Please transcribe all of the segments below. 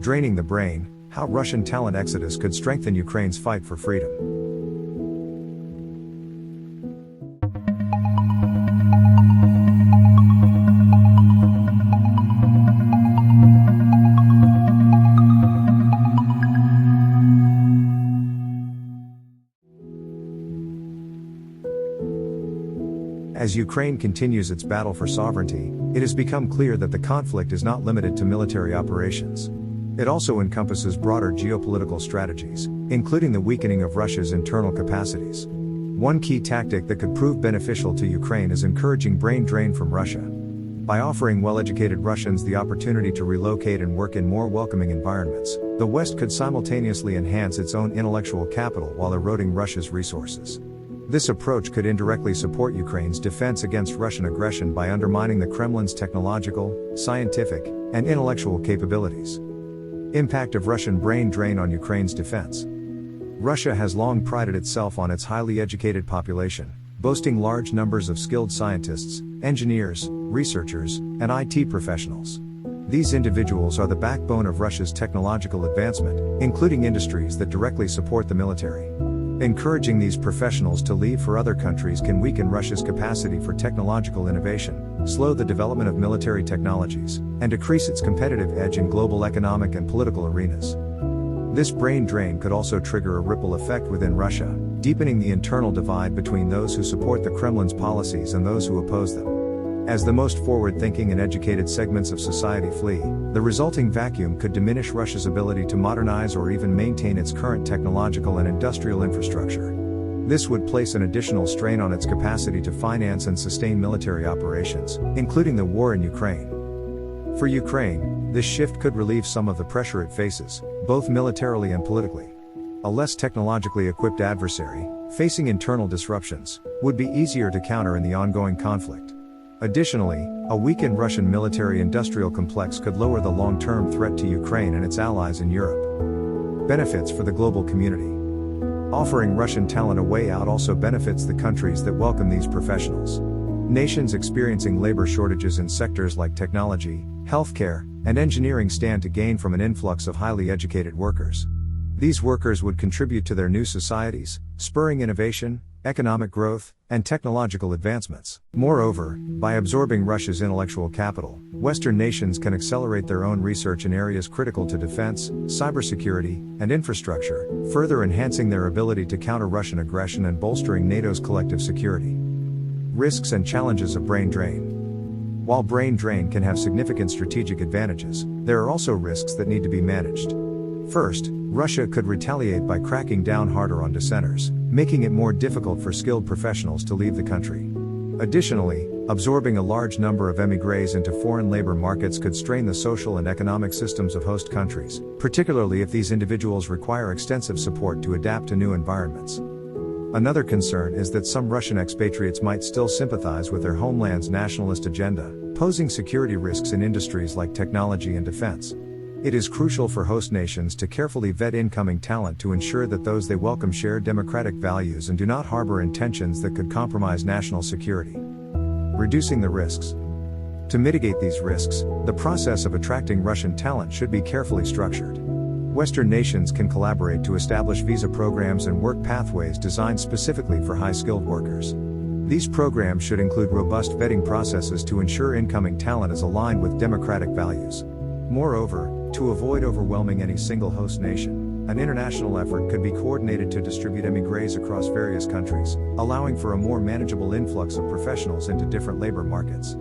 Draining the brain: how Russian talent exodus could strengthen Ukraine's fight for freedom. As Ukraine continues its battle for sovereignty, it has become clear that the conflict is not limited to military operations. It also encompasses broader geopolitical strategies, including the weakening of Russia's internal capacities. One key tactic that could prove beneficial to Ukraine is encouraging brain drain from Russia. By offering well-educated Russians the opportunity to relocate and work in more welcoming environments, the West could simultaneously enhance its own intellectual capital while eroding Russia's resources. This approach could indirectly support Ukraine's defense against Russian aggression by undermining the Kremlin's technological, scientific, and intellectual capabilities. Impact of Russian brain drain on Ukraine's defense. Russia has long prided itself on its highly educated population, boasting large numbers of skilled scientists, engineers, researchers, and IT professionals. These individuals are the backbone of Russia's technological advancement, including industries that directly support the military. Encouraging these professionals to leave for other countries can weaken Russia's capacity for technological innovation, slow the development of military technologies, and decrease its competitive edge in global economic and political arenas. This brain drain could also trigger a ripple effect within Russia, deepening the internal divide between those who support the Kremlin's policies and those who oppose them. As the most forward-thinking and educated segments of society flee, the resulting vacuum could diminish Russia's ability to modernize or even maintain its current technological and industrial infrastructure. This would place an additional strain on its capacity to finance and sustain military operations, including the war in Ukraine. For Ukraine, this shift could relieve some of the pressure it faces, both militarily and politically. A less technologically equipped adversary, facing internal disruptions, would be easier to counter in the ongoing conflict. Additionally, a weakened Russian military-industrial complex could lower the long-term threat to Ukraine and its allies in Europe. Benefits for the global community. Offering Russian talent a way out also benefits the countries that welcome these professionals. Nations experiencing labor shortages in sectors like technology, healthcare, and engineering stand to gain from an influx of highly educated workers. These workers would contribute to their new societies, spurring innovation, economic growth, and technological advancements. Moreover, by absorbing Russia's intellectual capital, Western nations can accelerate their own research in areas critical to defense, cybersecurity, and infrastructure, further enhancing their ability to counter Russian aggression and bolstering NATO's collective security. Risks and challenges of brain drain. While brain drain can have significant strategic advantages, there are also risks that need to be managed. First, Russia could retaliate by cracking down harder on dissenters, making it more difficult for skilled professionals to leave the country. Additionally, absorbing a large number of émigrés into foreign labor markets could strain the social and economic systems of host countries, particularly if these individuals require extensive support to adapt to new environments. Another concern is that some Russian expatriates might still sympathize with their homeland's nationalist agenda, posing security risks in industries like technology and defense. It is crucial for host nations to carefully vet incoming talent to ensure that those they welcome share democratic values and do not harbor intentions that could compromise national security. Reducing the risks. To mitigate these risks, the process of attracting Russian talent should be carefully structured. Western nations can collaborate to establish visa programs and work pathways designed specifically for high-skilled workers. These programs should include robust vetting processes to ensure incoming talent is aligned with democratic values. Moreover, to avoid overwhelming any single host nation, an international effort could be coordinated to distribute émigrés across various countries, allowing for a more manageable influx of professionals into different labor markets.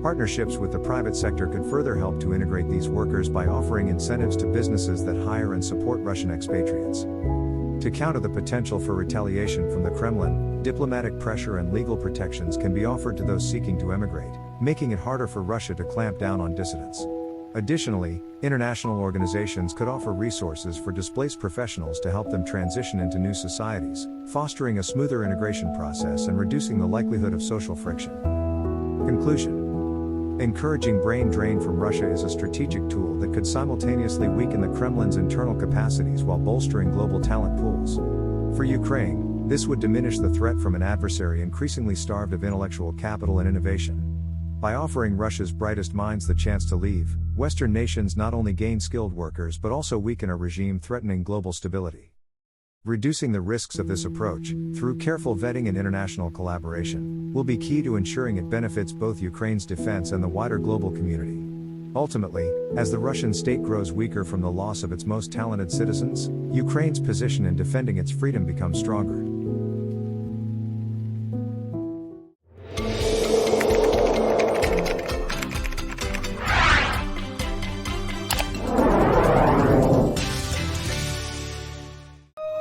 Partnerships with the private sector could further help to integrate these workers by offering incentives to businesses that hire and support Russian expatriates. To counter the potential for retaliation from the Kremlin, diplomatic pressure and legal protections can be offered to those seeking to emigrate, making it harder for Russia to clamp down on dissidents. Additionally, international organizations could offer resources for displaced professionals to help them transition into new societies, fostering a smoother integration process and reducing the likelihood of social friction. Conclusion. Encouraging brain drain from Russia is a strategic tool that could simultaneously weaken the Kremlin's internal capacities while bolstering global talent pools. For Ukraine, this would diminish the threat from an adversary increasingly starved of intellectual capital and innovation. By offering Russia's brightest minds the chance to leave, Western nations not only gain skilled workers but also weaken a regime threatening global stability. Reducing the risks of this approach, through careful vetting and international collaboration, will be key to ensuring it benefits both Ukraine's defense and the wider global community. Ultimately, as the Russian state grows weaker from the loss of its most talented citizens, Ukraine's position in defending its freedom becomes stronger.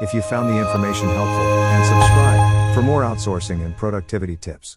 If you found the information helpful, and subscribe for more outsourcing and productivity tips.